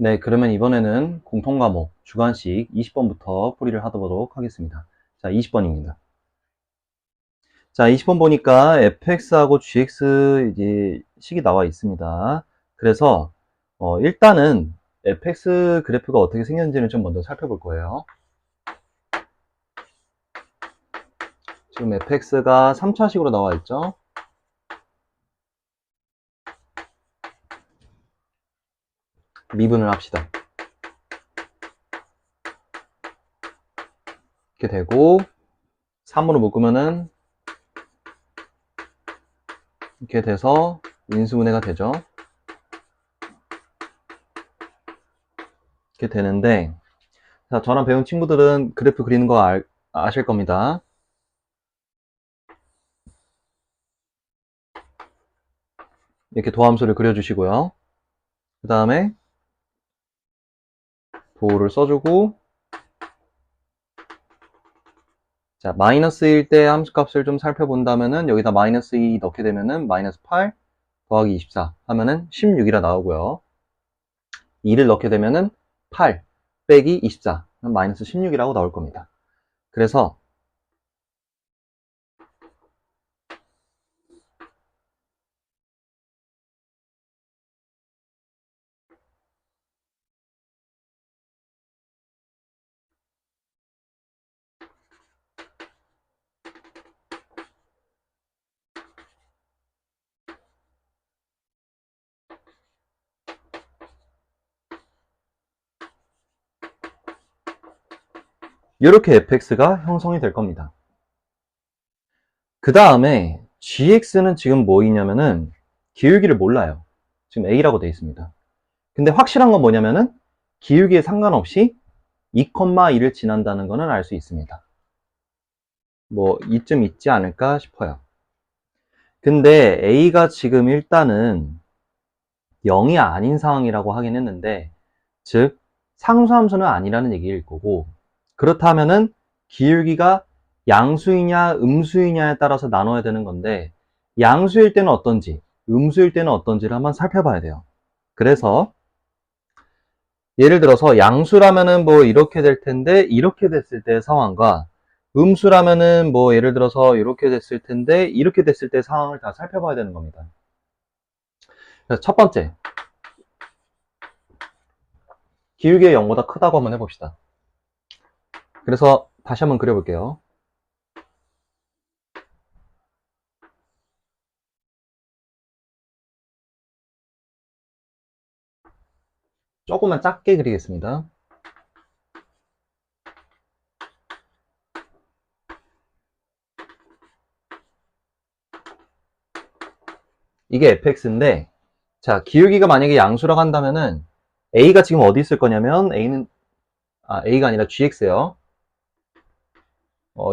네, 그러면 이번에는 공통과목 주관식 20번부터 풀이를 하도록 하겠습니다. 자, 20번입니다. 자, 20번 보니까 fx하고 gx 이제 식이 나와 있습니다. 그래서 일단은 fx 그래프가 어떻게 생겼는지는 좀 먼저 살펴볼 거예요. 지금 fx가 3차식으로 나와 있죠. 미분을 합시다. 이렇게 되고 3으로 묶으면은 이렇게 돼서 인수분해가 되죠. 이렇게 되는데, 자, 저랑 배운 친구들은 그래프 그리는 거 아실 겁니다. 이렇게 도함수를 그려주시고요. 그 다음에 도를 써주고, 자, 마이너스 1 때 함수값을 좀 살펴본다면은 여기다 마이너스 2 넣게 되면은 마이너스 8 더하기 24 하면은 16이라 나오고요. 2를 넣게 되면은 8 빼기 24 마이너스 16이라고 나올 겁니다. 그래서 이렇게 fx가 형성이 될 겁니다. 그 다음에 gx는 지금 뭐이냐면은 기울기를 몰라요. 지금 a라고 되어 있습니다. 근데 확실한 건 뭐냐면은 기울기에 상관없이 2,2를 지난다는 거는 알 수 있습니다. 뭐 이쯤 있지 않을까 싶어요. 근데 a가 지금 일단은 0이 아닌 상황이라고 하긴 했는데, 즉 상수함수는 아니라는 얘기일 거고, 그렇다면은 기울기가 양수이냐 음수이냐에 따라서 나눠야 되는 건데, 양수일 때는 어떤지 음수일 때는 어떤지를 한번 살펴봐야 돼요. 그래서 예를 들어서 양수라면은 뭐 이렇게 될 텐데 이렇게 됐을 때의 상황과, 음수라면은 뭐 예를 들어서 이렇게 됐을 텐데 이렇게 됐을 때의 상황을 다 살펴봐야 되는 겁니다. 그래서 첫 번째, 기울기가 0보다 크다고 한번 해봅시다. 그래서 다시 한번 그려볼게요. 조금만 작게 그리겠습니다. 이게 fx인데, 자, 기울기가 만약에 양수라고 한다면은 a가 지금 어디 있을 거냐면 a가 아니라 gx예요.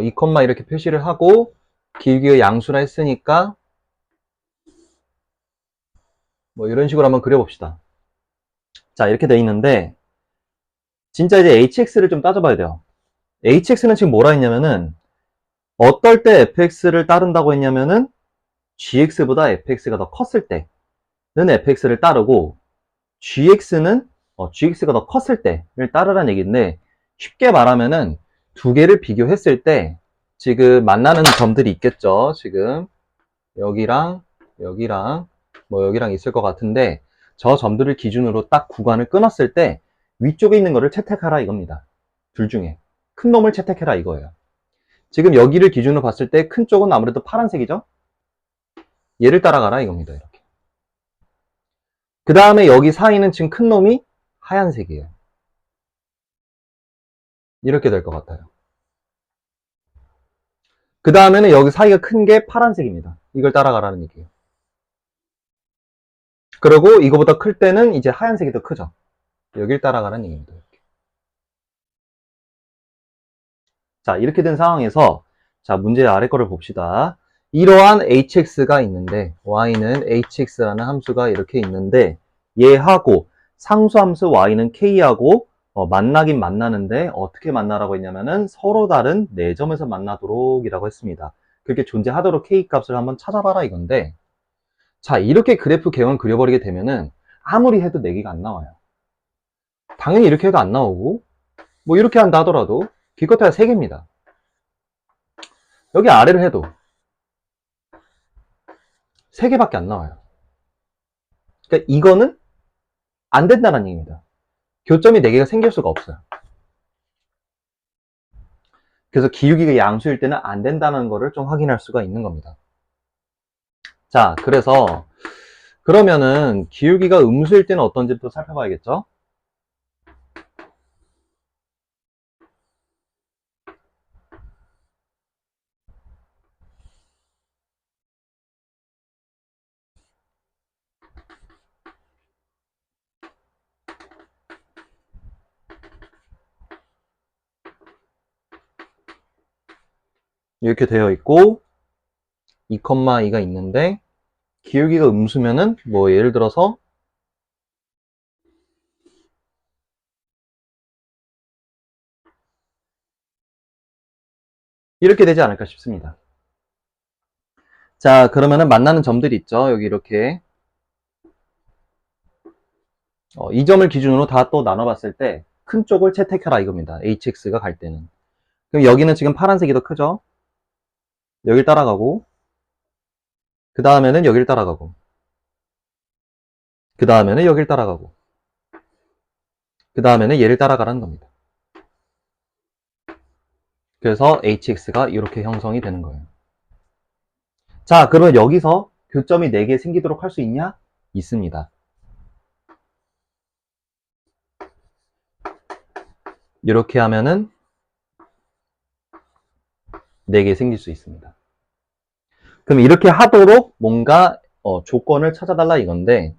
2, 이렇게 표시를 하고 기울기가 양수라 했으니까 뭐 이런 식으로 한번 그려봅시다. 자, 이렇게 돼 있는데, 진짜 이제 hx를 좀 따져봐야 돼요. hx는 지금 뭐라 했냐면은, 어떨 때 fx를 따른다고 했냐면은 gx보다 fx가 더 컸을 때는 fx를 따르고, gx가 더 컸을 때를 따르라는 얘기인데, 쉽게 말하면은 두 개를 비교했을 때 지금 만나는 점들이 있겠죠. 지금 여기랑 여기랑 뭐 여기랑 있을 것 같은데, 저 점들을 기준으로 딱 구간을 끊었을 때 위쪽에 있는 거를 채택하라 이겁니다. 둘 중에 큰 놈을 채택해라 이거예요. 지금 여기를 기준으로 봤을 때 큰 쪽은 아무래도 파란색이죠. 얘를 따라가라 이겁니다. 이렇게. 그 다음에 여기 사이는 지금 큰 놈이 하얀색이에요. 이렇게 될 것 같아요. 그 다음에는 여기 사이가 큰 게 파란색입니다. 이걸 따라가라는 얘기예요. 그리고 이거보다 클 때는 이제 하얀색이 더 크죠. 여길 따라가라는 얘기입니다. 자, 이렇게 된 상황에서, 자, 문제 아래 거를 봅시다. 이러한 hx가 있는데, y는 hx라는 함수가 이렇게 있는데, 얘하고 상수함수 y는 k하고 만나긴 만나는데 어떻게 만나라고 했냐면은 서로 다른 4점에서 만나도록 이라고 했습니다. 그렇게 존재하도록 k 값을 한번 찾아봐라 이건데, 자, 이렇게 그래프 개형을 그려버리게 되면은 아무리 해도 4개가 안 나와요. 당연히 이렇게 해도 안 나오고, 뭐 이렇게 한다 하더라도 기껏해야 3개입니다. 여기 아래를 해도 3개밖에 안 나와요. 그러니까 이거는 안 된다는 얘기입니다. 교점이 4개가 생길 수가 없어요. 그래서 기울기가 양수일 때는 안 된다는 거를 좀 확인할 수가 있는 겁니다. 자, 그래서 그러면은 기울기가 음수일 때는 어떤지 또 살펴봐야겠죠? 이렇게 되어 있고 2,2가 있는데 기울기가 음수면은 뭐 예를 들어서 이렇게 되지 않을까 싶습니다. 자, 그러면은 만나는 점들이 있죠. 여기 이렇게 이 점을 기준으로 다 또 나눠봤을 때 큰 쪽을 채택해라 이겁니다. hx가 갈 때는. 그럼 여기는 지금 파란색이 더 크죠? 여길 따라가고 그 다음에는 여길 따라가고 그 다음에는 여길 따라가고 그 다음에는 얘를 따라가라는 겁니다. 그래서 hx가 이렇게 형성이 되는 거예요. 자, 그러면 여기서 교점이 4개 생기도록 할 수 있냐? 있습니다. 이렇게 하면은 4개 생길 수 있습니다. 그럼 이렇게 하도록 뭔가 조건을 찾아달라 이건데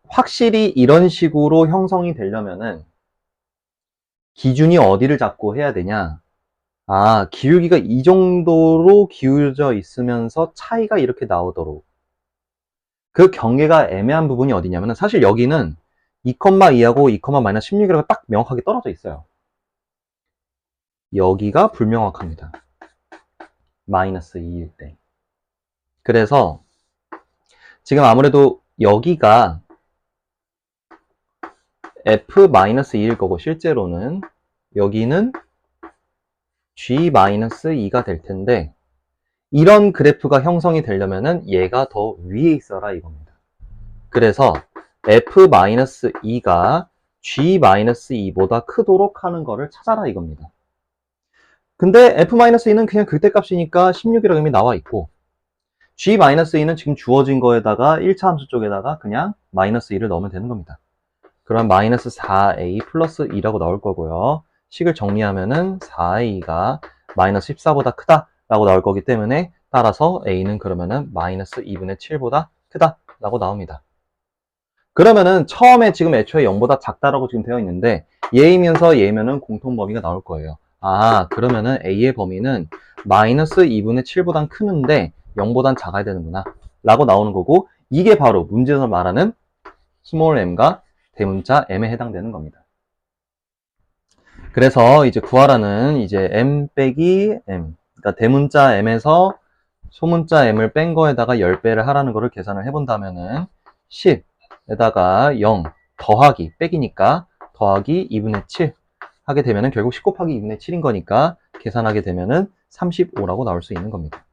확실히 이런 식으로 형성이 되려면은 기준이 어디를 잡고 해야 되냐? 아, 기울기가 이 정도로 기울어져 있으면서 차이가 이렇게 나오도록. 그 경계가 애매한 부분이 어디냐면은 사실 여기는 2,2하고 2,-16이라고 딱 명확하게 떨어져 있어요. 여기가 불명확합니다. 마이너스 2일 때. 그래서 지금 아무래도 여기가 f-2일 거고 실제로는 여기는 g-2가 될 텐데 이런 그래프가 형성이 되려면은 얘가 더 위에 있어라 이겁니다. 그래서 f-2가 g-2보다 크도록 하는 거를 찾아라 이겁니다. 근데 f-2는 그냥 그때 값이니까 16이라고 이미 나와 있고 g-2는 지금 주어진 거에다가 1차 함수 쪽에다가 그냥 마이너스 2를 넣으면 되는 겁니다. 그럼 마이너스 4a 플러스 2라고 나올 거고요. 식을 정리하면은 4a가 마이너스 14보다 크다라고 나올 거기 때문에 따라서 a는 그러면은 마이너스 2분의 7보다 크다라고 나옵니다. 그러면은 처음에 지금 애초에 0보다 작다라고 지금 되어 있는데 얘이면서 얘면은 공통 범위가 나올 거예요. 아, 그러면은 a의 범위는 마이너스 2분의 7보단 크는데 0보단 작아야 되는구나 라고 나오는 거고 이게 바로 문제에서 말하는 스몰 m과 대문자 m에 해당되는 겁니다. 그래서 이제 구하라는 이제 m 빼기 m, 그러니까 대문자 m에서 소문자 m을 뺀 거에다가 10배를 하라는 거를 계산을 해본다면은 10에다가 0 더하기 빼기니까 더하기 2분의 7 하게 되면은 결국 10 곱하기 2분의 7인 거니까 계산하게 되면은 35라고 나올 수 있는 겁니다.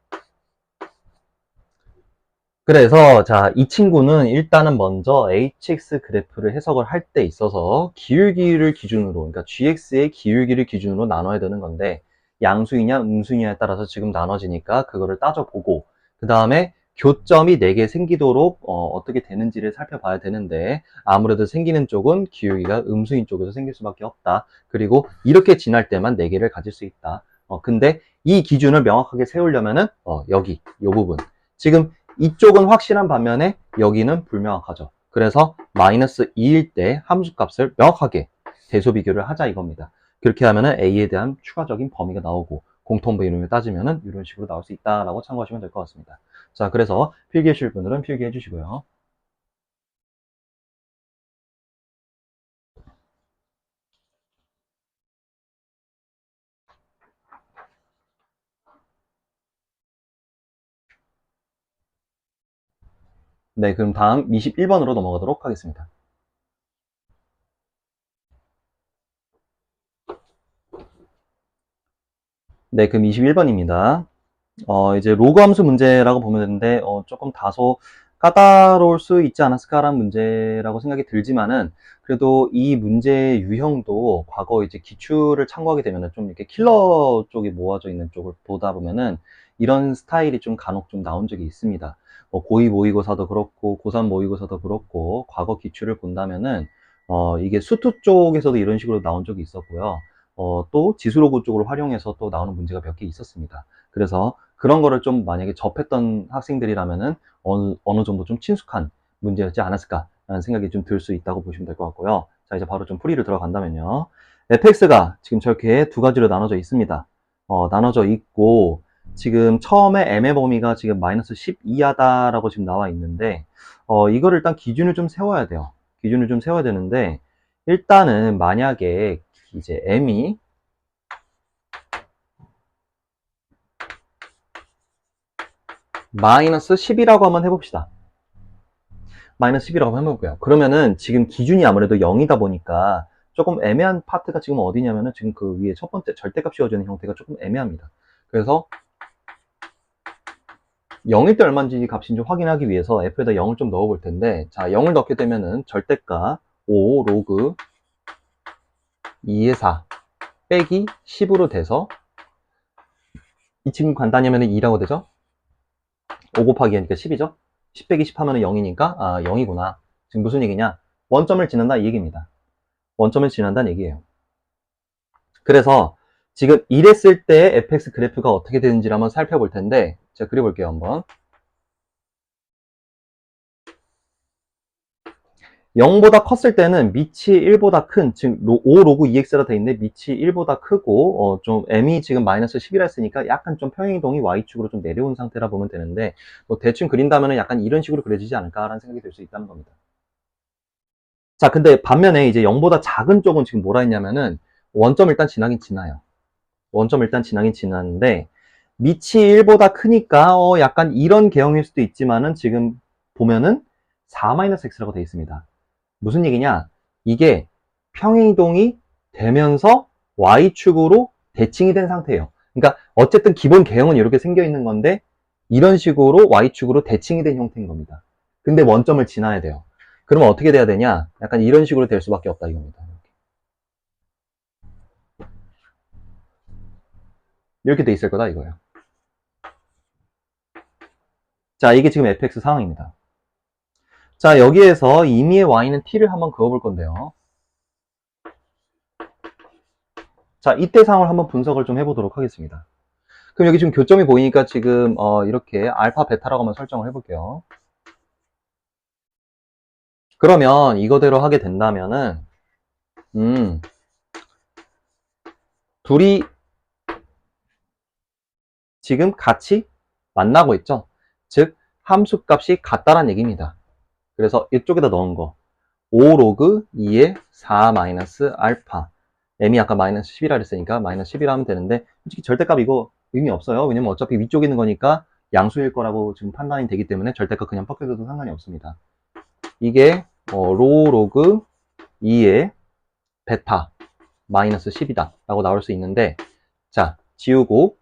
그래서 자, 이 친구는 일단은 먼저 hx 그래프를 해석을 할 때 있어서 기울기를 기준으로, 그러니까 gx의 기울기를 기준으로 나눠야 되는 건데 양수이냐 음수이냐에 따라서 지금 나눠지니까 그거를 따져보고 그 다음에 교점이 4개 생기도록 어떻게 되는지를 살펴봐야 되는데 아무래도 생기는 쪽은 기울기가 음수인 쪽에서 생길 수밖에 없다. 그리고 이렇게 지날 때만 4개를 가질 수 있다. 근데 이 기준을 명확하게 세우려면은 여기 이 부분 지금 이쪽은 확실한 반면에 여기는 불명확하죠. 그래서 마이너스 2일 때 함수값을 명확하게 대소 비교를 하자 이겁니다. 그렇게 하면은 a에 대한 추가적인 범위가 나오고 공통 비율을 따지면은 이런 식으로 나올 수 있다라고 참고하시면 될 것 같습니다. 자, 그래서 필기해 주실 분들은 필기해 주시고요. 네, 그럼 다음 21번으로 넘어가도록 하겠습니다. 네, 그럼 21번입니다. 이제 로그 함수 문제라고 보면 되는데, 조금 다소 까다로울 수 있지 않았을까라는 문제라고 생각이 들지만은, 그래도 이 문제의 유형도 과거 이제 기출을 참고하게 되면은 좀 이렇게 킬러 쪽이 모아져 있는 쪽을 보다 보면은, 이런 스타일이 좀 간혹 좀 나온 적이 있습니다. 뭐 고2 모의고사도 그렇고, 고3 모의고사도 그렇고, 과거 기출을 본다면은, 이게 수투 쪽에서도 이런 식으로 나온 적이 있었고요. 또 지수로그 쪽으로 활용해서 또 나오는 문제가 몇 개 있었습니다. 그래서 그런 거를 좀 만약에 접했던 학생들이라면은 어느 정도 좀 친숙한 문제였지 않았을까라는 생각이 좀 들 수 있다고 보시면 될 것 같고요. 자, 이제 바로 좀 풀이를 들어간다면요. fx가 지금 저렇게 두 가지로 나눠져 있습니다. 나눠져 있고, 지금 처음에 m의 범위가 지금 마이너스 10 이하다라고 지금 나와 있는데, 이거를 일단 기준을 좀 세워야 돼요. 기준을 좀 세워야 되는데, 일단은 만약에 이제 m이 마이너스 10이라고 한번 해봅시다. 마이너스 10이라고 한번 해볼게요. 그러면은 지금 기준이 아무래도 0이다 보니까 조금 애매한 파트가 지금 어디냐면은 지금 그 위에 첫 번째 절대값 씌워지는 형태가 조금 애매합니다. 그래서 0일 때 얼마인지 값인지 좀 확인하기 위해서 f에다 0을 좀 넣어볼 텐데, 자, 0을 넣게 되면은 절대값 5 로그 2의 4 빼기 10으로 돼서, 이 지금 간단히 하면은 2라고 되죠? 5 곱하기 하니까 10이죠? 10 빼기 10 하면 0이니까, 0이구나. 지금 무슨 얘기냐? 원점을 지난다 이 얘기입니다. 원점을 지난다는 얘기예요. 그래서 지금 이랬을 때 fx 그래프가 어떻게 되는지를 한번 살펴볼 텐데, 제가 그려볼게요, 한번. 0보다 컸을 때는 밑이 1보다 큰, 지금 5 로그 2x라 돼 있는데 밑이 1보다 크고, 좀 m이 지금 마이너스 10이라 했으니까 약간 좀 평행이동이 y축으로 좀 내려온 상태라 보면 되는데, 뭐 대충 그린다면 약간 이런 식으로 그려지지 않을까라는 생각이 들 수 있다는 겁니다. 자, 근데 반면에 이제 0보다 작은 쪽은 지금 뭐라 했냐면은 원점 일단 지나긴 지나요. 원점 일단 지나긴 지나는데 밑이 1보다 크니까 약간 이런 개형일 수도 있지만은 지금 보면은 4-x라고 되어 있습니다. 무슨 얘기냐? 이게 평행이동이 되면서 y축으로 대칭이 된 상태예요. 그러니까 어쨌든 기본 개형은 이렇게 생겨 있는 건데 이런 식으로 y축으로 대칭이 된 형태인 겁니다. 근데 원점을 지나야 돼요. 그러면 어떻게 돼야 되냐? 약간 이런 식으로 될 수밖에 없다 이겁니다. 이렇게 돼 있을 거다 이거예요. 자, 이게 지금 fx 상황입니다. 자, 여기에서 임의의 y는 t를 한번 그어볼 건데요. 자, 이때 상황을 한번 분석을 좀 해보도록 하겠습니다. 그럼 여기 지금 교점이 보이니까 지금 이렇게 알파, 베타라고 한번 설정을 해볼게요. 그러면 이거대로 하게 된다면은 둘이 지금 같이 만나고 있죠. 즉 함수값이 같다란 얘기입니다. 그래서 이쪽에다 넣은 거 5 로그 2의 4 마이너스 알파, m이 아까 마이너스 10이라 그랬으니까 마이너스 10이라 하면 되는데, 솔직히 절대값 이거 의미 없어요. 왜냐면 어차피 위쪽에 있는 거니까 양수일 거라고 지금 판단이 되기 때문에 절대값 그냥 벗겨줘도 상관이 없습니다. 이게 로 로그 2의 베타 마이너스 10이다 라고 나올 수 있는데, 자, 지우고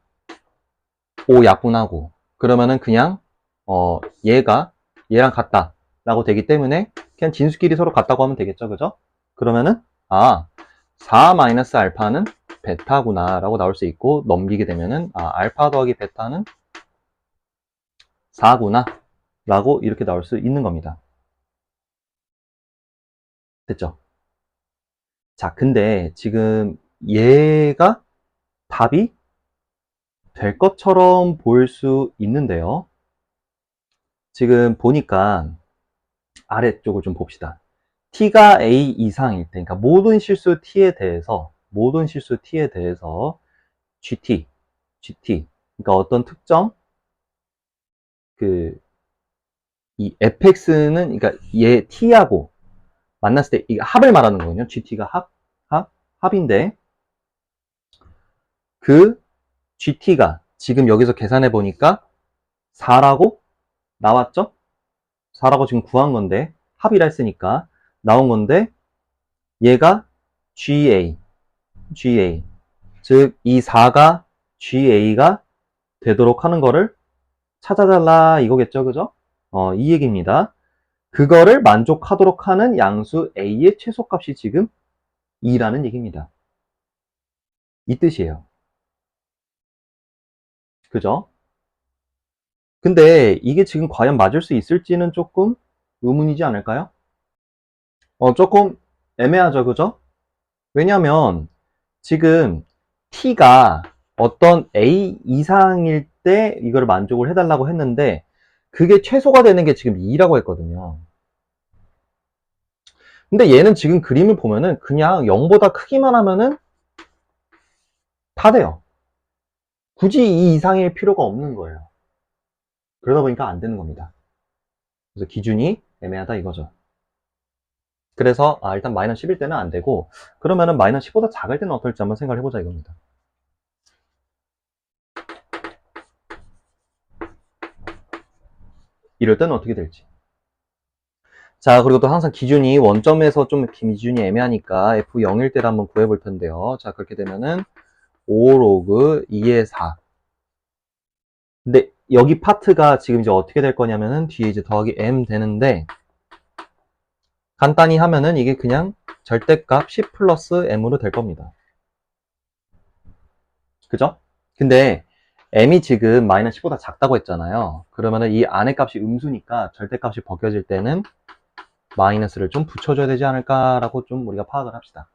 5 약분하고 그러면은 그냥 얘가 얘랑 같다 라고 되기 때문에 그냥 진수끼리 서로 같다고 하면 되겠죠, 그죠? 그러면은 4 마이너스 알파는 베타구나 라고 나올 수 있고, 넘기게 되면은 알파 더하기 베타는 4구나 라고 이렇게 나올 수 있는 겁니다. 됐죠? 자, 근데 지금 얘가 답이 될 것처럼 보일 수 있는데요. 지금 보니까 아래쪽을 좀 봅시다. t가 a 이상일 때, 그러니까 모든 실수 t에 대해서 gt, 그러니까 어떤 특정 이 fx는, 그러니까 얘 t하고 만났을 때 이게 합을 말하는 거거든요. gt가 합인데, 그 gt가 지금 여기서 계산해 보니까 4라고 나왔죠? 4라고 지금 구한 건데, 합이라 했으니까 나온 건데, 얘가 GA, 즉 이 4가 GA가 되도록 하는 거를 찾아달라 이거겠죠, 그죠? 이 얘기입니다. 그거를 만족하도록 하는 양수 A의 최소값이 지금 2라는 얘기입니다. 이 뜻이에요. 그죠? 근데 이게 지금 과연 맞을 수 있을지는 조금 의문이지 않을까요? 조금 애매하죠, 그죠? 왜냐면 지금 T가 어떤 A 이상일 때 이걸 만족을 해달라고 했는데 그게 최소가 되는 게 지금 2라고 했거든요. 근데 얘는 지금 그림을 보면은 그냥 0보다 크기만 하면은 다 돼요. 굳이 2 이상일 필요가 없는 거예요. 그러다 보니까 안 되는 겁니다. 그래서 기준이 애매하다 이거죠. 그래서 일단 마이너스 10일 때는 안 되고 그러면은 마이너스 10보다 작을 때는 어떨지 한번 생각을 해보자 이겁니다. 이럴 때는 어떻게 될지. 자, 그리고 또 항상 기준이 원점에서 좀 기준이 애매하니까 F0일 때를 한번 구해볼 텐데요. 자, 그렇게 되면은 5 로그 2의 4. 근데 여기 파트가 지금 이제 어떻게 될 거냐면은 뒤에 이제 더하기 m 되는데 간단히 하면은 이게 그냥 절대값 10 플러스 m으로 될 겁니다. 그죠? 근데 m이 지금 마이너스 10보다 작다고 했잖아요. 그러면은 이 안의 값이 음수니까 절대값이 벗겨질 때는 마이너스를 좀 붙여줘야 되지 않을까라고 좀 우리가 파악을 합시다.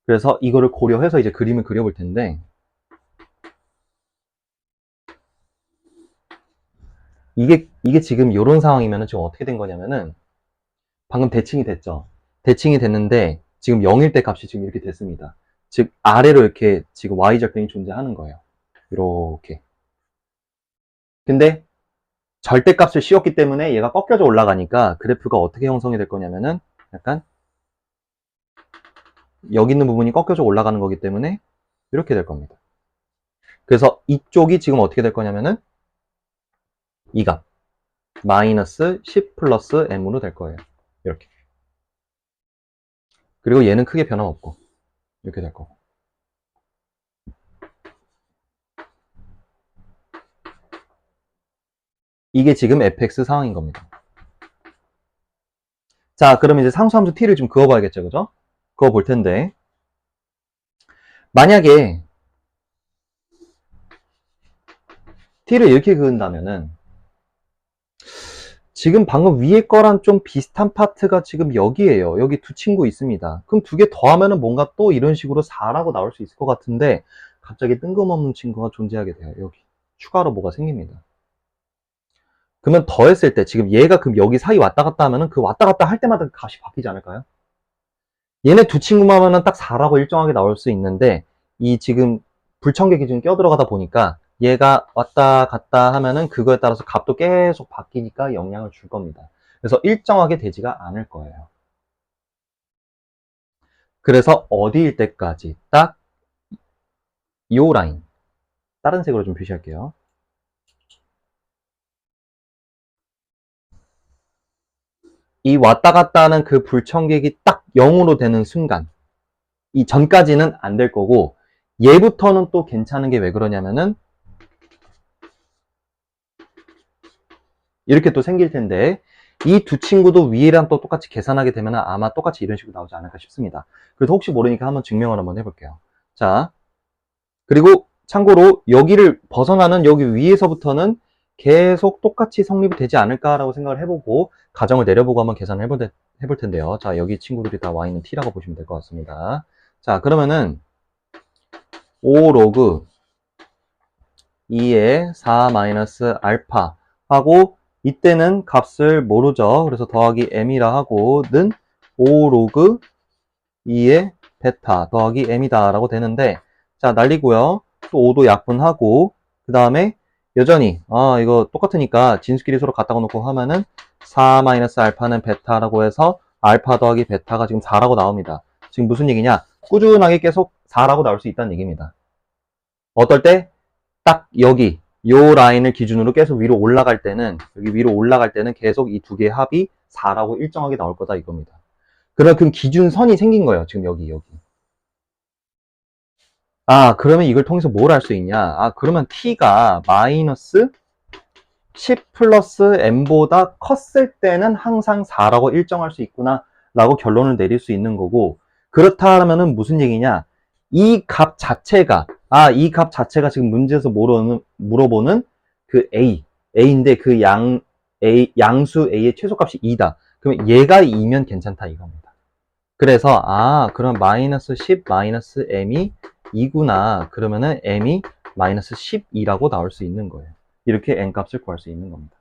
그래서 이거를 고려해서 이제 그림을 그려볼 텐데 이게 지금 이런 상황이면은 지금 어떻게 된 거냐면은 방금 대칭이 됐죠. 대칭이 됐는데 지금 0일 때 값이 지금 이렇게 됐습니다. 즉 아래로 이렇게 지금 y절편이 존재하는 거예요. 이렇게. 근데 절대값을 씌웠기 때문에 얘가 꺾여져 올라가니까 그래프가 어떻게 형성이 될 거냐면은 약간 여기 있는 부분이 꺾여져 올라가는 거기 때문에 이렇게 될 겁니다. 그래서 이쪽이 지금 어떻게 될 거냐면은 이 값 마이너스 10 플러스 m으로 될 거예요. 이렇게. 그리고 얘는 크게 변함없고 이렇게 될 거고. 이게 지금 fx 상황인 겁니다. 자, 그러면 이제 상수함수 t를 좀 그어봐야겠죠, 그죠? 그거 볼 텐데 만약에 t를 이렇게 그은다면은 지금 방금 위에 거랑 좀 비슷한 파트가 지금 여기에요. 여기 두 친구 있습니다. 그럼 두 개 더하면은 뭔가 또 이런 식으로 4라고 나올 수 있을 것 같은데 갑자기 뜬금없는 친구가 존재하게 돼요. 여기 추가로 뭐가 생깁니다. 그러면 더했을 때 지금 얘가 그럼 여기 사이 왔다 갔다 하면은 그 왔다 갔다 할 때마다 값이 바뀌지 않을까요? 얘네 두 친구만 하면은 딱 4라고 일정하게 나올 수 있는데 이 지금 불청객 기준 껴들어가다 보니까 얘가 왔다 갔다 하면은 그거에 따라서 값도 계속 바뀌니까 영향을 줄 겁니다. 그래서 일정하게 되지가 않을 거예요. 그래서 어디일 때까지 딱 요 라인 다른 색으로 좀 표시할게요. 이 왔다 갔다 하는 그 불청객이 딱 0으로 되는 순간 이 전까지는 안 될 거고 얘부터는 또 괜찮은 게 왜 그러냐면은 이렇게 또 생길 텐데 이 두 친구도 위에랑 또 똑같이 계산하게 되면 아마 똑같이 이런 식으로 나오지 않을까 싶습니다. 그래서 혹시 모르니까 한번 증명을 한번 해볼게요. 자, 그리고 참고로 여기를 벗어나는 여기 위에서부터는 계속 똑같이 성립이 되지 않을까라고 생각을 해보고 가정을 내려보고 한번 계산을 해볼 텐데요. 자, 여기 친구들이 다 y는 t라고 보시면 될 것 같습니다. 자, 그러면은 5 로그 2의 4 마이너스 알파 하고 이때는 값을 모르죠. 그래서 더하기 m이라 하고는 5 로그 2의 베타 더하기 m이다 라고 되는데 자 날리고요. 또 5도 약분하고 그 다음에 여전히 이거 똑같으니까 진수끼리 서로 갖다가 놓고 하면은 4 마이너스 알파는 베타라고 해서 알파 더하기 베타가 지금 4라고 나옵니다. 지금 무슨 얘기냐? 꾸준하게 계속 4라고 나올 수 있다는 얘기입니다. 어떨 때? 딱 여기 요 라인을 기준으로 계속 위로 올라갈 때는 여기 위로 올라갈 때는 계속 이 두 개의 합이 4라고 일정하게 나올 거다 이겁니다. 그럼 기준선이 생긴 거예요. 지금 여기. 그러면 이걸 통해서 뭘 할 수 있냐? 그러면 t가 마이너스 10 플러스 m보다 컸을 때는 항상 4라고 일정할 수 있구나 라고 결론을 내릴 수 있는 거고, 그렇다면은 무슨 얘기냐? 이 값 자체가 이 값 자체가 지금 문제에서 물어보는 그 a인데 그 양수 a의 최소값이 2다. 그러면 얘가 2면 괜찮다 이겁니다. 그래서 그럼 마이너스 10 마이너스 m이 2구나. 그러면은 m이 마이너스 12라고 나올 수 있는 거예요. 이렇게 n값을 구할 수 있는 겁니다.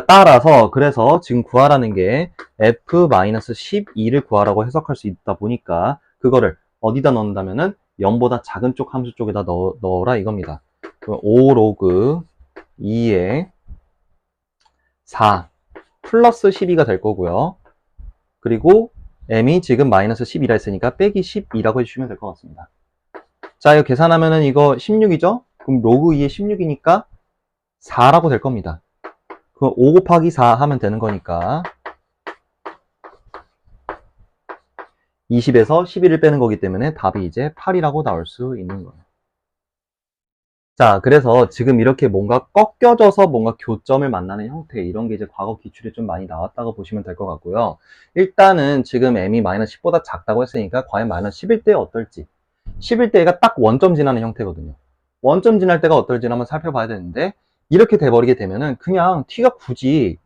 따라서 그래서 지금 구하라는 게 f-12를 구하라고 해석할 수 있다 보니까 그거를 어디다 넣는다면은 0보다 작은 쪽 함수 쪽에다 넣어라 이겁니다. 그럼 5 로그 2에 4 플러스 12가 될 거고요. 그리고 m이 지금 마이너스 12라 했으니까 빼기 12라고 해주시면 될 것 같습니다. 자, 이거 계산하면은 이거 16이죠? 그럼 로그 2에 16이니까 4라고 될 겁니다. 그럼 5 곱하기 4 하면 되는 거니까 20에서 11을 빼는 거기 때문에 답이 이제 8이라고 나올 수 있는 거예요. 자, 그래서 지금 이렇게 뭔가 꺾여져서 뭔가 교점을 만나는 형태, 이런 게 이제 과거 기출에 좀 많이 나왔다고 보시면 될 것 같고요. 일단은 지금 m이 마이너스 10보다 작다고 했으니까 과연 마이너스 11 때 어떨지. 11 때가 딱 원점 지나는 형태거든요. 원점 지날 때가 어떨지 한번 살펴봐야 되는데, 이렇게 돼버리게 되면은 그냥 t가 굳이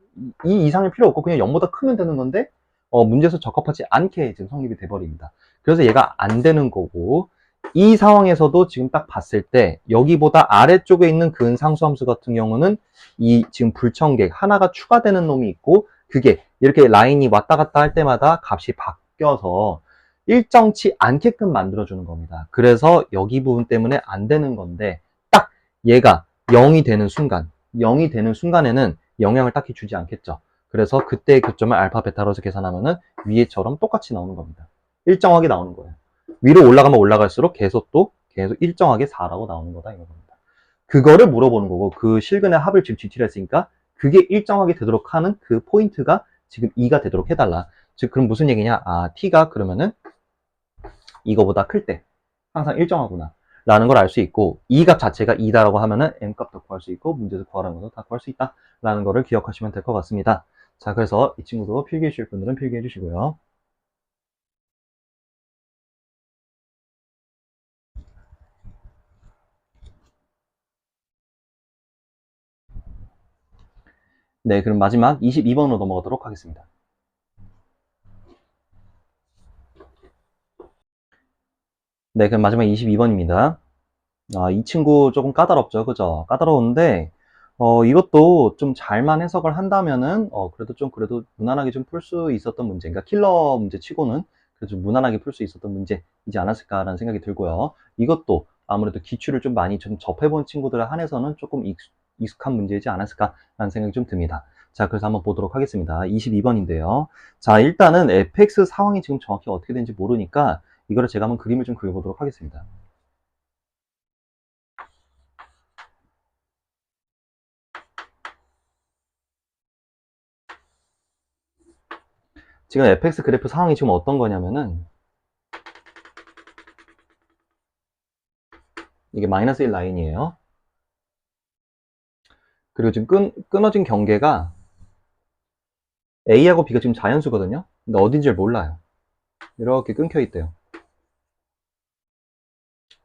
이 이상일 필요 없고 그냥 0보다 크면 되는 건데, 문제에서 적합하지 않게 지금 성립이 돼버립니다. 그래서 얘가 안 되는 거고, 이 상황에서도 지금 딱 봤을 때 여기보다 아래쪽에 있는 근상수함수 같은 경우는 이 지금 불청객 하나가 추가되는 놈이 있고, 그게 이렇게 라인이 왔다 갔다 할 때마다 값이 바뀌어서 일정치 않게끔 만들어주는 겁니다. 그래서 여기 부분 때문에 안 되는 건데, 딱 얘가 0이 되는 순간에는 영향을 딱히 주지 않겠죠. 그래서 그때의 교점을 알파 베타로 해서 계산하면은 위에처럼 똑같이 나오는 겁니다. 일정하게 나오는 거예요. 위로 올라가면 올라갈수록 계속 일정하게 4라고 나오는 거다 이겁니다. 그거를 물어보는 거고, 그 실근의 합을 지금 GT를 했으니까 그게 일정하게 되도록 하는 그 포인트가 지금 2가 되도록 해달라. 즉 그럼 무슨 얘기냐? t가 그러면은 이거보다 클 때 항상 일정하구나 라는 걸 알 수 있고, 이 값 자체가 2다라고 하면은 m값도 구할 수 있고 문제에서 구하라는 것도 다 구할 수 있다 라는 거를 기억하시면 될 것 같습니다. 자, 그래서 이 친구도 필기해 주실 분들은 필기해 주시고요. 네, 그럼 마지막 22번으로 넘어가도록 하겠습니다. 네, 그럼 마지막 22번입니다. 이 친구 조금 까다롭죠, 그죠? 까다로운데, 이것도 좀 잘만 해석을 한다면은, 그래도 무난하게 좀 풀 수 있었던 문제, 그러니까 킬러 문제 치고는 그래도 좀 무난하게 풀 수 있었던 문제이지 않았을까라는 생각이 들고요. 이것도 아무래도 기출을 좀 많이 좀 접해본 친구들 한해서는 조금 익숙한 문제이지 않았을까라는 생각이 좀 듭니다. 자, 그래서 한번 보도록 하겠습니다. 22번인데요. 자, 일단은 fx 상황이 지금 정확히 어떻게 되는지 모르니까 이거를 제가 한번 그림을 좀 그려보도록 하겠습니다. 지금 fx 그래프 상황이 지금 어떤 거냐면은 이게 마이너스 1 라인이에요. 그리고 지금 끊어진 경계가 a하고 b가 지금 자연수거든요. 근데 어딘지를 몰라요. 이렇게 끊겨 있대요.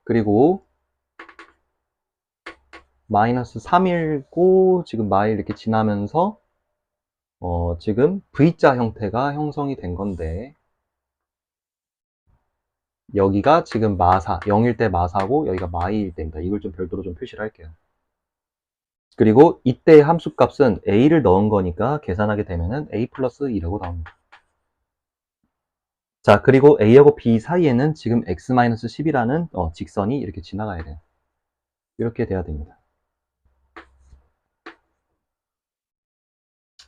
그리고 마이너스 3일고 지금 마일 이렇게 지나면서 지금 V자 형태가 형성이 된 건데, 여기가 지금 마사, 0일 때 마사고 여기가 마이일 때입니다. 이걸 좀 별도로 좀 표시를 할게요. 그리고 이때의 함수값은 a를 넣은 거니까 계산하게 되면은 a 플러스 2라고 나옵니다. 자, 그리고 a하고 b 사이에는 지금 x-10이라는 직선이 이렇게 지나가야 돼요. 이렇게 돼야 됩니다.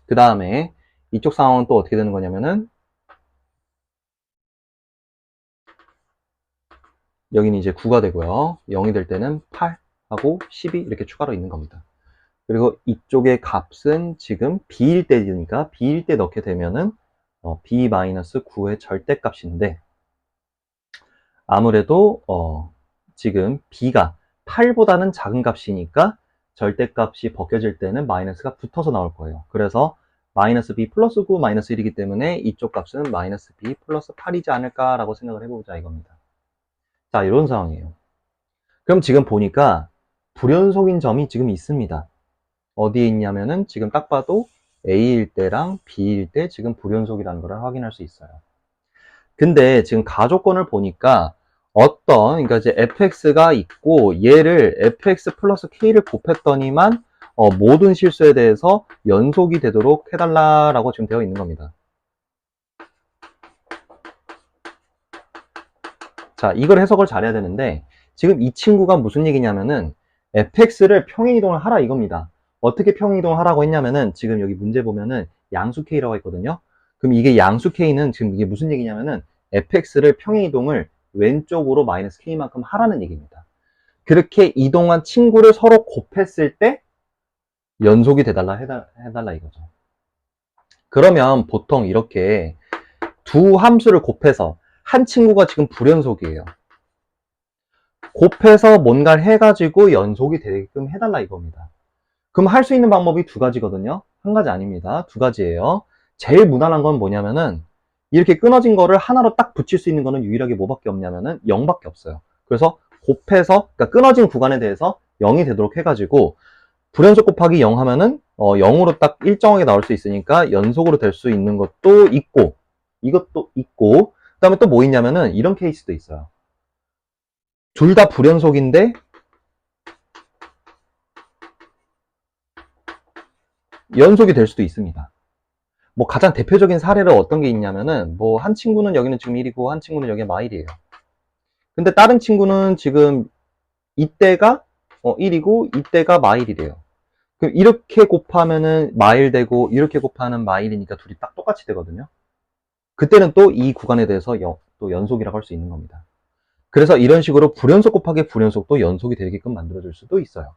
그 다음에 이쪽 상황은 또 어떻게 되는 거냐면은, 여기는 이제 9가 되고요. 0이 될 때는 8하고 10이 이렇게 추가로 있는 겁니다. 그리고 이쪽의 값은 지금 b일 때니까 b일 때 넣게 되면은 b-9의 절대값인데, 아무래도 지금 b가 8보다는 작은 값이니까 절대값이 벗겨질 때는 마이너스가 붙어서 나올 거예요. 그래서 마이너스 b 플러스 9 마이너스 1이기 때문에 이쪽 값은 마이너스 b 플러스 8이지 않을까라고 생각을 해보자 이겁니다. 자, 이런 상황이에요. 그럼 지금 보니까 불연속인 점이 지금 있습니다. 어디에 있냐면은 지금 딱 봐도 A일 때랑 B일 때 지금 불연속이라는 걸 확인할 수 있어요. 근데 지금 가조건을 보니까 그러니까 이제 fx가 있고 얘를 fx 플러스 k를 곱했더니만 모든 실수에 대해서 연속이 되도록 해달라라고 지금 되어 있는 겁니다. 자, 이걸 해석을 잘해야 되는데 지금 이 친구가 무슨 얘기냐면은 fx를 평행이동을 하라 이겁니다. 어떻게 평행이동을 하라고 했냐면은 지금 여기 문제 보면은 양수 k라고 했거든요. 그럼 이게 양수 k는 지금 이게 무슨 얘기냐면은 fx를 평행이동을 왼쪽으로 마이너스 k만큼 하라는 얘기입니다. 그렇게 이동한 친구를 서로 곱했을 때 연속이 돼달라 해달라 이거죠. 그러면 보통 이렇게 두 함수를 곱해서 한 친구가 지금 불연속이에요. 곱해서 뭔가를 해가지고 연속이 되게끔 해달라 이겁니다. 그럼 할 수 있는 방법이 두 가지거든요. 한 가지 아닙니다. 두 가지예요. 제일 무난한 건 뭐냐면은 이렇게 끊어진 거를 하나로 딱 붙일 수 있는 거는 유일하게 뭐밖에 없냐면은 0밖에 없어요. 그래서 곱해서 그러니까 끊어진 구간에 대해서 0이 되도록 해가지고 불연속 곱하기 0 하면은 0으로 딱 일정하게 나올 수 있으니까 연속으로 될 수 있는 것도 있고 이것도 있고 그 다음에 또 뭐 있냐면은 이런 케이스도 있어요. 둘 다 불연속인데 연속이 될 수도 있습니다. 뭐 가장 대표적인 사례로 어떤 게 있냐면은 뭐 한 친구는 여기는 지금 1이고 한 친구는 여기가 마일이에요. 근데 다른 친구는 지금 이때가 1이고 이때가 마일이래요. 그럼 이렇게 곱하면은 마일 되고 이렇게 곱하면 마일이니까 둘이 딱 똑같이 되거든요. 그때는 또 이 구간에 대해서 또 연속이라고 할 수 있는 겁니다. 그래서 이런 식으로 불연속 곱하기 불연속도 연속이 되게끔 만들어줄 수도 있어요.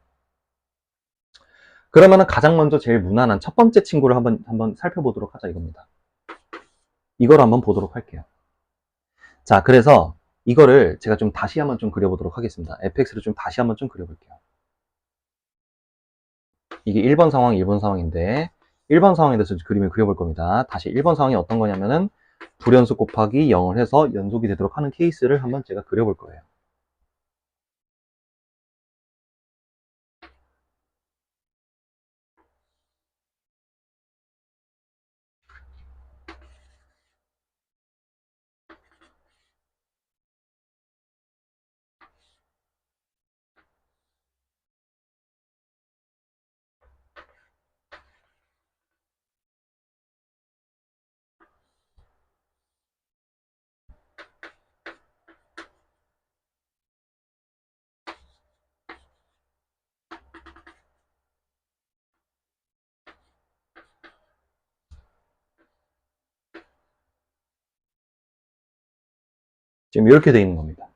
그러면은 가장 먼저 제일 무난한 첫 번째 친구를 한번 살펴보도록 하자 이겁니다. 이걸 한번 보도록 할게요. 자, 그래서 이거를 제가 좀 다시 한번 좀 그려보도록 하겠습니다. fx를 좀 다시 한번 좀 그려볼게요. 이게 1번 상황, 2번 상황인데 1번 상황에 대해서 그림을 그려볼 겁니다. 다시 1번 상황이 어떤 거냐면은 불연속 곱하기 0을 해서 연속이 되도록 하는 케이스를 한번 제가 그려볼 거예요. 지금 이렇게 되어 있는 겁니다.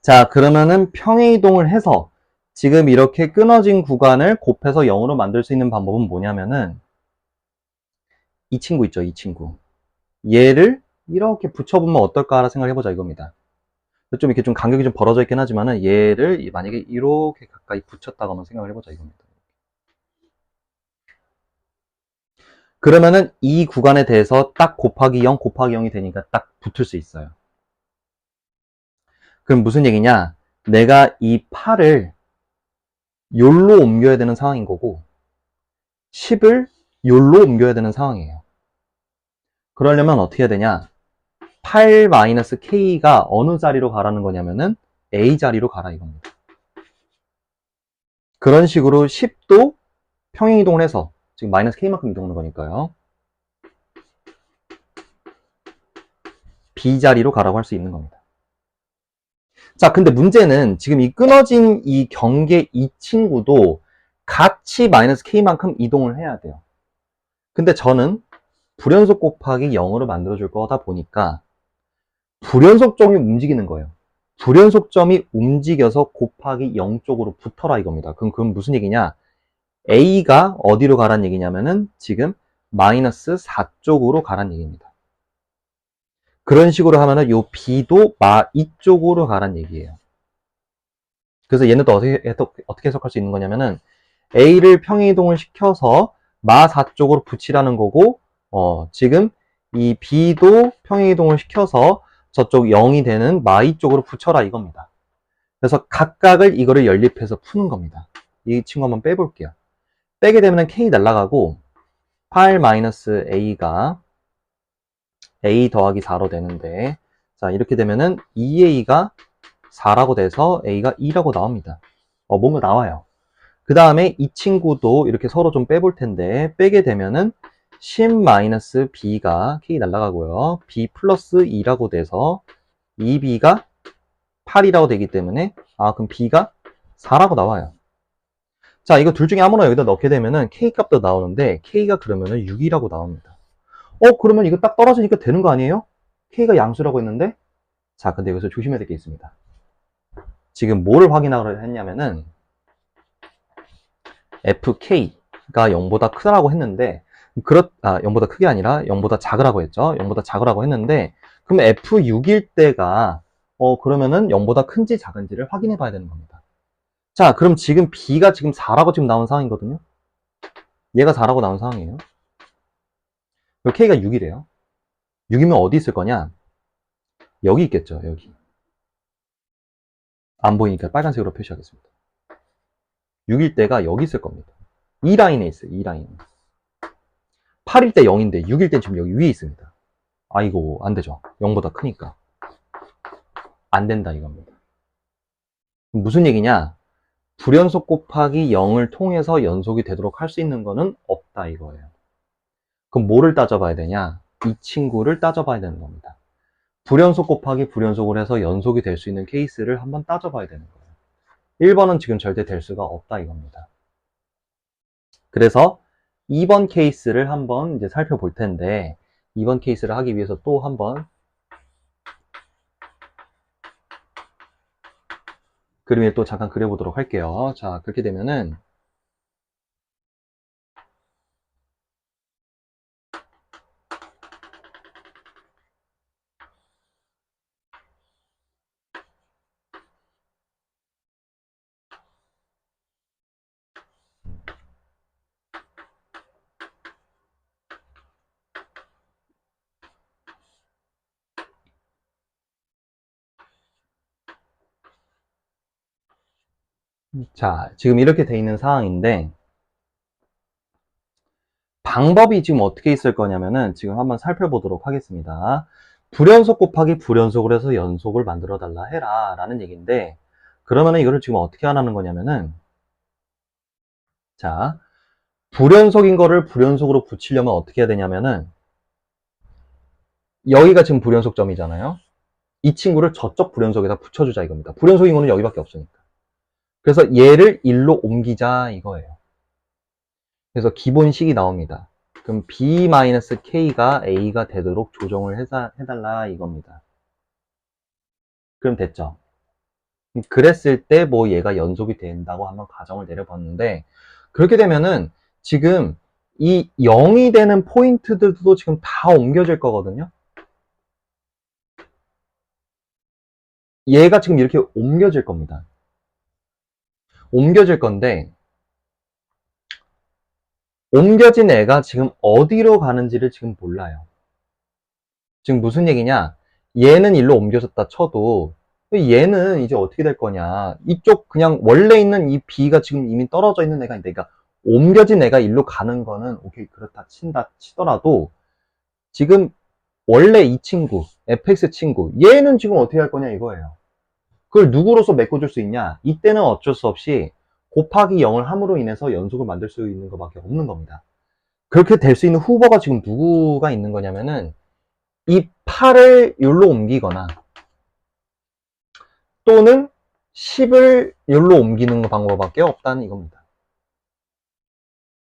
자, 그러면은 평행이동을 해서 지금 이렇게 끊어진 구간을 곱해서 0으로 만들 수 있는 방법은 뭐냐면은 이 친구 있죠, 이 친구. 얘를 이렇게 붙여보면 어떨까 생각을 해보자 이겁니다. 좀 이렇게 좀 간격이 좀 벌어져 있긴 하지만은 얘를 만약에 이렇게 가까이 붙였다고 한번 생각을 해보자 이겁니다. 그러면은 이 구간에 대해서 딱 곱하기 0, 곱하기 0이 되니까 딱 붙을 수 있어요. 그럼 무슨 얘기냐? 내가 이 8을 요로 옮겨야 되는 상황인 거고 10을 요로 옮겨야 되는 상황이에요. 그러려면 어떻게 해야 되냐? 8-k가 어느 자리로 가라는 거냐면은 A 자리로 가라 이겁니다. 그런 식으로 10도 평행이동을 해서 지금 마이너스 k만큼 이동하는 거니까요. B 자리로 가라고 할 수 있는 겁니다. 자, 근데 문제는 지금 이 끊어진 이 경계 이 친구도 같이 마이너스 k만큼 이동을 해야 돼요. 근데 저는 불연속 곱하기 0으로 만들어줄 거다 보니까 불연속점이 움직이는 거예요. 불연속점이 움직여서 곱하기 0 쪽으로 붙어라 이겁니다. 그럼 무슨 얘기냐? A가 어디로 가란 얘기냐면은 지금 마이너스 4 쪽으로 가란 얘기입니다. 그런 식으로 하면은 요 B도 마 이쪽으로 가란 얘기예요. 그래서 얘는 또 어떻게 해석할 수 있는 거냐면은 A를 평행이동을 시켜서 마 4쪽으로 붙이라는 거고, 지금 이 B도 평행이동을 시켜서 저쪽 0이 되는 마 2쪽으로 붙여라 이겁니다. 그래서 각각을 이거를 연립해서 푸는 겁니다. 이 친구 한번 빼볼게요. 빼게 되면 K 날라가고 8-A가 A 더하기 4로 되는데, 자 이렇게 되면은 2A가 4라고 돼서 A가 2라고 나옵니다. 뭔가 나와요. 그 다음에 이 친구도 이렇게 서로 좀 빼볼 텐데, 빼게 되면은 10-B가 K 날라가고요. B 플러스 2라고 돼서 2B가 8이라고 되기 때문에, 그럼 B가 4라고 나와요. 자, 이거 둘 중에 아무나 여기다 넣게 되면은 K 값도 나오는데, K가 그러면은 6이라고 나옵니다. 그러면 이거 딱 떨어지니까 되는 거 아니에요? K가 양수라고 했는데? 자, 근데 여기서 조심해야 될 게 있습니다. 지금 뭐를 확인하려 했냐면은, FK가 0보다 크다라고 했는데, 0보다 크게 아니라 0보다 작으라고 했죠. 0보다 작으라고 했는데, 그럼 F6일 때가, 그러면은 0보다 큰지 작은지를 확인해 봐야 되는 겁니다. 자, 그럼 지금 B가 지금 4라고 지금 나온 상황이거든요. 얘가 4라고 나온 상황이에요. 그리고 K가 6이래요. 6이면 어디 있을 거냐? 여기 있겠죠, 여기. 안 보이니까 빨간색으로 표시하겠습니다. 6일 때가 여기 있을 겁니다. 이 라인에 있어요, 이 라인에. 8일 때 0인데 6일 때 지금 여기 위에 있습니다. 이거 안 되죠. 0보다 크니까. 안 된다 이겁니다. 무슨 얘기냐? 불연속 곱하기 0을 통해서 연속이 되도록 할 수 있는 거는 없다 이거예요. 그럼 뭐를 따져봐야 되냐? 이 친구를 따져봐야 되는 겁니다. 불연속 곱하기 불연속을 해서 연속이 될 수 있는 케이스를 한번 따져봐야 되는 거예요. 1번은 지금 절대 될 수가 없다 이겁니다. 그래서 2번 케이스를 한번 이제 살펴볼 텐데, 2번 케이스를 하기 위해서 또 한번 그림을 또 잠깐 그려보도록 할게요. 자, 그렇게 되면은 자, 지금 이렇게 돼 있는 상황인데, 방법이 지금 어떻게 있을 거냐면은 지금 한번 살펴보도록 하겠습니다. 불연속 곱하기 불연속을 해서 연속을 만들어 달라 해라 라는 얘기인데, 그러면은 이거를 지금 어떻게 하라는 거냐면은, 자, 불연속인 거를 불연속으로 붙이려면 어떻게 해야 되냐면은, 여기가 지금 불연속점이잖아요. 이 친구를 저쪽 불연속에다 붙여주자 이겁니다. 불연속인 거는 여기밖에 없으니까. 그래서 얘를 1로 옮기자 이거예요. 그래서 기본식이 나옵니다. 그럼 B-K가 A가 되도록 조정을 해달라 이겁니다. 그럼 됐죠. 그랬을 때 뭐 얘가 연속이 된다고 한번 가정을 내려봤는데, 그렇게 되면은 지금 이 0이 되는 포인트들도 지금 다 옮겨질 거거든요. 얘가 지금 이렇게 옮겨질 겁니다. 옮겨질 건데, 옮겨진 애가 지금 어디로 가는지를 지금 몰라요. 지금 무슨 얘기냐? 얘는 일로 옮겨졌다 쳐도 얘는 이제 어떻게 될 거냐? 이쪽 그냥 원래 있는 이 B가 지금 이미 떨어져 있는 애가 있는데, 그러니까 옮겨진 애가 일로 가는 거는 오케이 그렇다 친다 치더라도, 지금 원래 이 친구 fx 친구 얘는 지금 어떻게 할 거냐 이거예요. 그걸 누구로서 메꿔줄 수 있냐? 이때는 어쩔 수 없이 곱하기 0을 함으로 인해서 연속을 만들 수 있는 것밖에 없는 겁니다. 그렇게 될 수 있는 후보가 지금 누구가 있는 거냐면은, 이 8을 여기로 옮기거나 또는 10을 여기로 옮기는 방법밖에 없다는 이겁니다.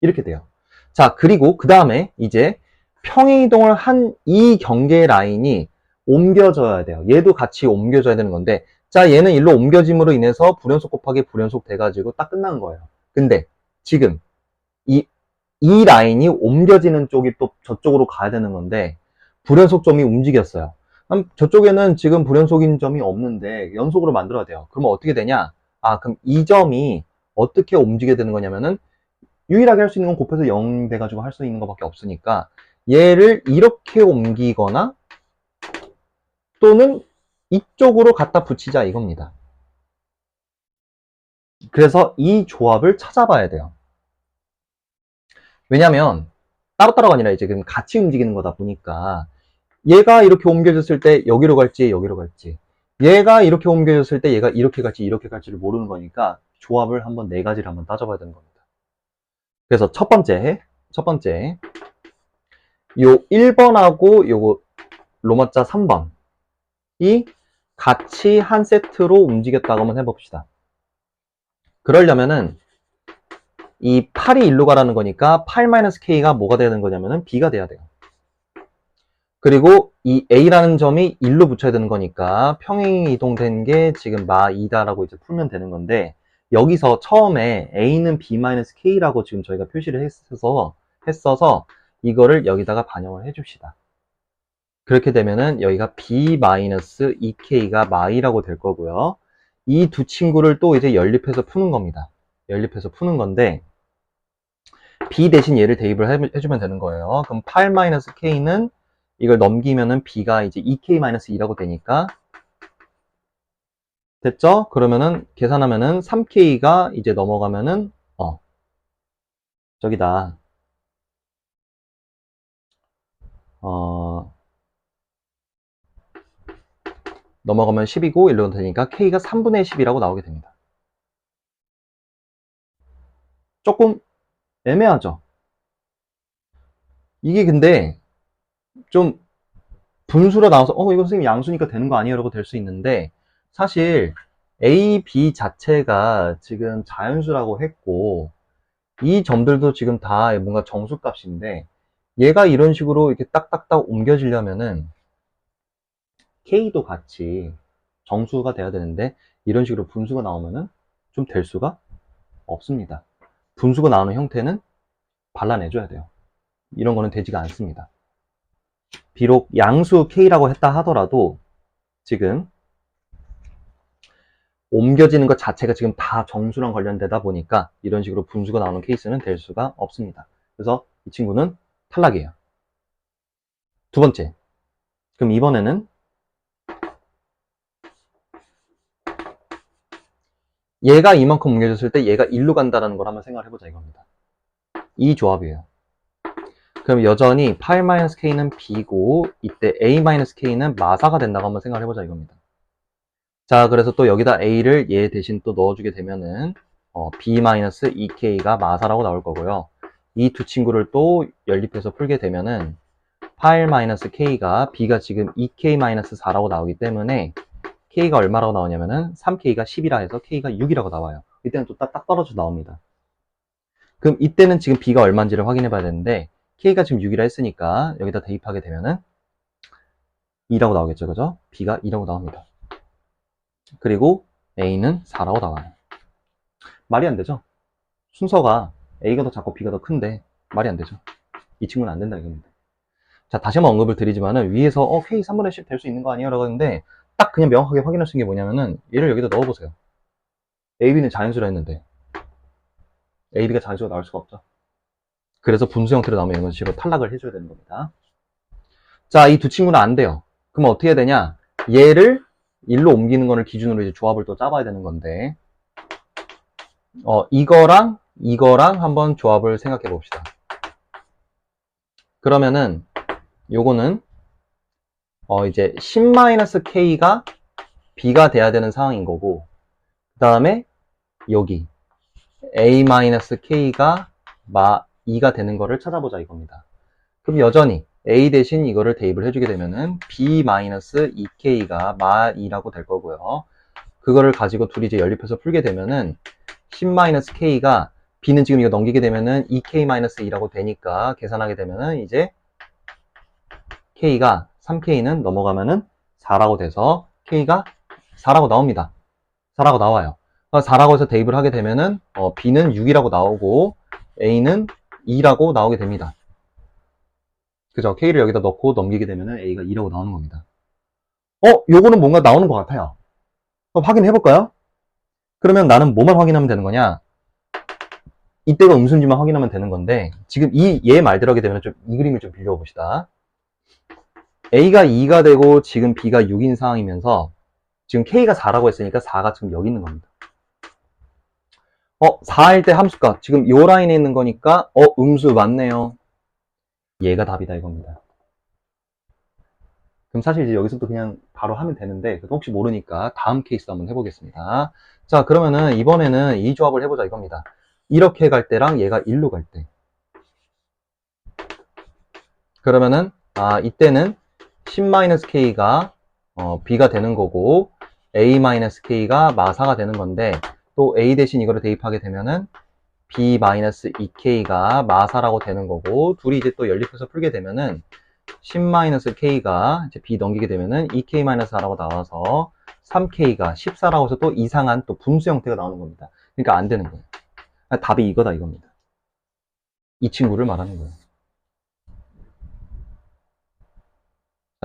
이렇게 돼요. 자, 그리고 그 다음에 이제 평행이동을 한 이 경계 라인이 옮겨져야 돼요. 얘도 같이 옮겨져야 되는 건데, 자, 얘는 일로 옮겨짐으로 인해서 불연속 곱하기 불연속 돼가지고 딱 끝난 거예요. 근데 지금 이 라인이 옮겨지는 쪽이 또 저쪽으로 가야 되는 건데, 불연속점이 움직였어요. 저쪽에는 지금 불연속인 점이 없는데 연속으로 만들어야 돼요. 그러면 어떻게 되냐? 그럼 이 점이 어떻게 움직여야 되는 거냐면은 유일하게 할 수 있는 건 곱해서 0 돼가지고 할 수 있는 것밖에 없으니까 얘를 이렇게 옮기거나 또는 이쪽으로 갖다 붙이자 이겁니다. 그래서 이 조합을 찾아봐야 돼요. 왜냐면 따로따로가 아니라 이제 그럼 같이 움직이는 거다 보니까 얘가 이렇게 옮겨졌을 때 여기로 갈지 여기로 갈지, 얘가 이렇게 옮겨졌을 때 얘가 이렇게 갈지 이렇게 갈지를 모르는 거니까 조합을 한번 네 가지를 한번 따져봐야 되는 겁니다. 그래서 첫 번째 요 1번하고 요거 로마자 3번이 같이 한 세트로 움직였다고 한번 해봅시다. 그러려면은 이 8이 일로 가라는 거니까 8-k가 뭐가 되는 거냐면은 b가 돼야 돼요. 그리고 이 a라는 점이 1로 붙여야 되는 거니까 평행이 이동된 게 지금 마 2다라고 이제 풀면 되는 건데, 여기서 처음에 a는 b-k라고 지금 저희가 표시를 했어서 이거를 여기다가 반영을 해줍시다. 그렇게 되면은 여기가 b-2k가 마이라고 될 거고요. 이 두 친구를 또 이제 연립해서 푸는 겁니다. 연립해서 푸는 건데 b 대신 얘를 대입을 해주면 되는 거예요. 그럼 8-k는 이걸 넘기면은 b가 이제 2k-2라고 되니까 됐죠? 그러면은 계산하면은 3k가 이제 넘어가면은 저기다 넘어가면 10이고 이러면 되니까 k가 3분의 10이라고 나오게 됩니다. 조금 애매하죠? 이게 근데 좀 분수로 나와서 이거 선생님 양수니까 되는 거 아니에요? 라고 될 수 있는데, 사실 A, B 자체가 지금 자연수라고 했고 이 점들도 지금 다 뭔가 정수값인데 얘가 이런 식으로 이렇게 딱딱딱 옮겨지려면은 K도 같이 정수가 돼야 되는데 이런 식으로 분수가 나오면은 좀 될 수가 없습니다. 분수가 나오는 형태는 발라내줘야 돼요. 이런 거는 되지가 않습니다. 비록 양수 K라고 했다 하더라도 지금 옮겨지는 것 자체가 지금 다 정수랑 관련되다 보니까 이런 식으로 분수가 나오는 케이스는 될 수가 없습니다. 그래서 이 친구는 탈락이에요. 두 번째, 그럼 이번에는 얘가 이만큼 옮겨졌을 때 얘가 1로 간다는 걸 한번 생각을 해보자 이겁니다. 이 조합이에요. 그럼 여전히 8-k는 b고 이때 a-k는 마사가 된다고 한번 생각을 해보자 이겁니다. 자, 그래서 또 여기다 a를 얘 대신 또 넣어주게 되면은 b-2k가 마사라고 나올 거고요. 이 두 친구를 또 연립해서 풀게 되면은 8-k가 b가 지금 2k-4라고 나오기 때문에 k가 얼마라고 나오냐면은 3k가 10이라 해서 k가 6이라고 나와요. 이때는 또 딱 떨어져 나옵니다. 그럼 이때는 지금 b가 얼마인지를 확인해 봐야 되는데 k가 지금 6이라 했으니까 여기다 대입하게 되면은 2라고 나오겠죠, 그죠? b가 2라고 나옵니다. 그리고 a는 4라고 나와요. 말이 안 되죠? 순서가 a가 더 작고 b가 더 큰데 말이 안 되죠. 이 친구는 안 된다 이겁니다. 자, 다시 한번 언급을 드리지만은 위에서 k 3분의 10 될 수 있는 거 아니에요? 라고 했는데 딱 그냥 명확하게 확인할 수 있는 게 뭐냐면은 얘를 여기다 넣어보세요. a, b는 자연수라 했는데 a, b가 자연수가 나올 수가 없죠. 그래서 분수 형태로 나오면 이런 식으로 탈락을 해줘야 되는 겁니다. 자, 이 두 친구는 안 돼요. 그럼 어떻게 해야 되냐? 얘를 1로 옮기는 거를 기준으로 이제 조합을 또 짜봐야 되는 건데 이거랑 한번 조합을 생각해 봅시다. 그러면은 요거는 이제 10-k가 b가 돼야 되는 상황인 거고, 그 다음에 여기 a-k가 2가 되는 거를 찾아보자 이겁니다. 그럼 여전히 a 대신 이거를 대입을 해주게 되면은 b-2k가 마2라고 될 거고요. 그거를 가지고 둘이 이제 연립해서 풀게 되면은 10-k가 b는 지금 이거 넘기게 되면은 2k-2라고 되니까 계산하게 되면은 이제 k가 3k는 넘어가면은 4라고 돼서 k가 4라고 나옵니다. 4라고 나와요. 4라고 해서 대입을 하게 되면은 b는 6이라고 나오고 a는 2라고 나오게 됩니다. 그죠? k를 여기다 넣고 넘기게 되면은 a가 2라고 나오는 겁니다. 요거는 뭔가 나오는 것 같아요. 확인해 볼까요? 그러면 나는 뭐만 확인하면 되는 거냐? 이때가 음수인지만 확인하면 되는 건데, 지금 얘 말대로 하게 되면 좀 이 그림을 좀 빌려봅시다. A가 2가 되고 지금 B가 6인 상황이면서 지금 K가 4라고 했으니까 4가 지금 여기 있는 겁니다. 4일 때 함수값 지금 요 라인에 있는 거니까 음수 맞네요. 얘가 답이다 이겁니다. 그럼 사실 이제 여기서부터 그냥 바로 하면 되는데 혹시 모르니까 다음 케이스 한번 해보겠습니다. 자, 그러면은 이번에는 이 조합을 해보자 이겁니다. 이렇게 갈 때랑 얘가 1로 갈 때. 그러면은 이때는 10-K가 B가 되는 거고 A-K가 마사가 되는 건데, 또 A 대신 이거를 대입하게 되면은 B-2K가 마사라고 되는 거고, 둘이 이제 또 연립해서 풀게 되면은 10-K가 이제 B 넘기게 되면은 2K-4라고 나와서 3K가 14라고 해서 또 이상한 또 분수 형태가 나오는 겁니다. 그러니까 안 되는 거예요. 답이 이거다 이겁니다. 이 친구를 말하는 거예요.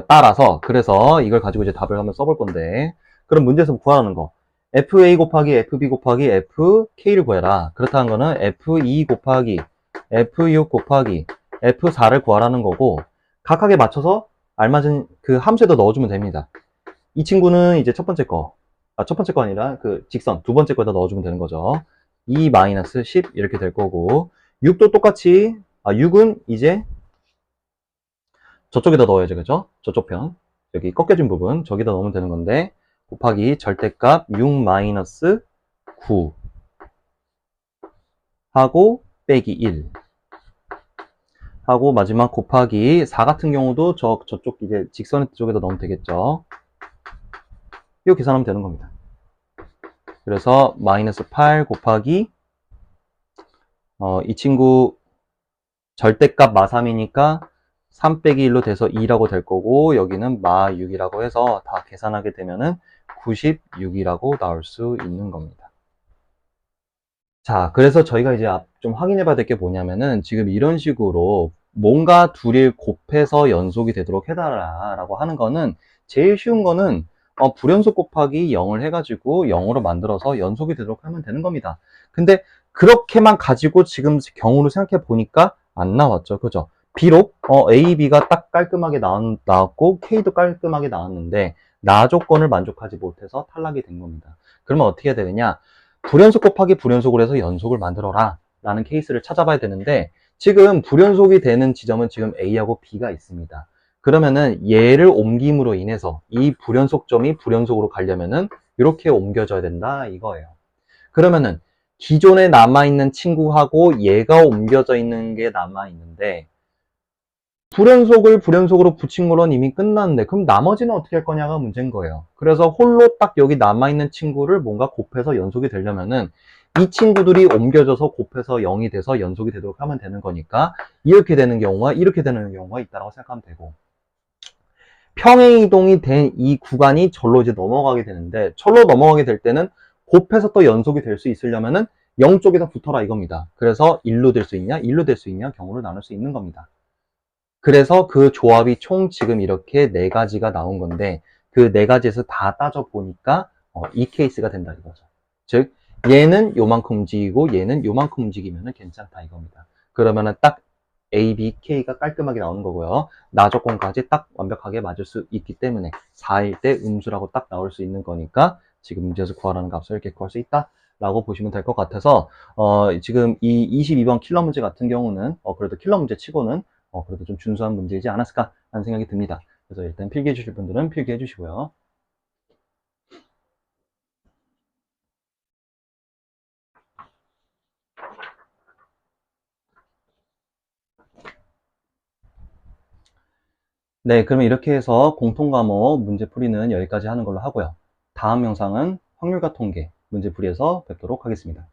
따라서 그래서 이걸 가지고 이제 답을 한번 써볼 건데, 그럼 문제에서 구하라는 거 FA 곱하기 FB 곱하기 FK를 구해라. 그렇다는 거는 F2 곱하기 F6 곱하기 F4를 구하라는 거고, 각각에 맞춰서 알맞은 그 함수에다 넣어주면 됩니다. 이 친구는 이제 첫 번째 거, 첫 번째 거 아니라 그 직선 두 번째 거에다 넣어주면 되는 거죠. 2-10 이렇게 될 거고, 6도 똑같이 6은 이제 저쪽에다 넣어야죠. 그죠? 저쪽 편. 여기 꺾여진 부분 저기다 넣으면 되는 건데, 곱하기 절대값 6-9 하고 빼기 1 하고, 마지막 곱하기 4 같은 경우도 저쪽 이제 직선 쪽에다 넣으면 되겠죠. 이거 계산하면 되는 겁니다. 그래서 -8 곱하기 이 친구 절대값 마3이니까 3 빼기 1로 돼서 2라고 될 거고, 여기는 마6이라고 해서 다 계산하게 되면은 96이라고 나올 수 있는 겁니다. 자, 그래서 저희가 이제 좀 확인해 봐야 될 게 뭐냐면은, 지금 이런 식으로 뭔가 둘이 곱해서 연속이 되도록 해달라 라고 하는 거는, 제일 쉬운 거는 불연속 곱하기 0을 해가지고 0으로 만들어서 연속이 되도록 하면 되는 겁니다. 근데 그렇게만 가지고 지금 경우를 생각해 보니까 안 나왔죠. 그죠? 비록 A, B가 딱 깔끔하게 나왔고 K도 깔끔하게 나왔는데 나 조건을 만족하지 못해서 탈락이 된 겁니다. 그러면 어떻게 해야 되느냐? 불연속 곱하기 불연속을 해서 연속을 만들어라 라는 케이스를 찾아봐야 되는데, 지금 불연속이 되는 지점은 지금 A하고 B가 있습니다. 그러면은 얘를 옮김으로 인해서 이 불연속점이 불연속으로 가려면은 이렇게 옮겨져야 된다 이거예요. 그러면은 기존에 남아있는 친구하고 얘가 옮겨져 있는 게 남아있는데, 불연속을 불연속으로 붙인 거는 이미 끝났는데 그럼 나머지는 어떻게 할 거냐가 문제인 거예요. 그래서 홀로 딱 여기 남아있는 친구를 뭔가 곱해서 연속이 되려면은 이 친구들이 옮겨져서 곱해서 0이 돼서 연속이 되도록 하면 되는 거니까, 이렇게 되는 경우와 이렇게 되는 경우가 있다고 생각하면 되고, 평행 이동이 된 이 구간이 절로 이제 넘어가게 되는데, 절로 넘어가게 될 때는 곱해서 또 연속이 될 수 있으려면은 0 쪽에다 붙어라 이겁니다. 그래서 1로 될 수 있냐 1로 될 수 있냐 경우를 나눌 수 있는 겁니다. 그래서 그 조합이 총 지금 이렇게 4가지가 나온 건데, 그 4가지에서 다 따져보니까 이 케이스가 된다 이거죠. 즉 얘는 요만큼 움직이고 얘는 요만큼 움직이면 괜찮다 이겁니다. 그러면은 딱 A, B, K가 깔끔하게 나오는 거고요. 나 조건까지 딱 완벽하게 맞을 수 있기 때문에 4일 때 음수라고 딱 나올 수 있는 거니까, 지금 문제에서 구하라는 값을 이렇게 구할 수 있다 라고 보시면 될 것 같아서, 지금 이 22번 킬러 문제 같은 경우는 그래도 킬러 문제 치고는 그래도 좀 준수한 문제이지 않았을까 하는 생각이 듭니다. 그래서 일단 필기해 주실 분들은 필기해 주시고요. 네, 그러면 이렇게 해서 공통과목 문제풀이는 여기까지 하는 걸로 하고요. 다음 영상은 확률과 통계 문제풀이에서 뵙도록 하겠습니다.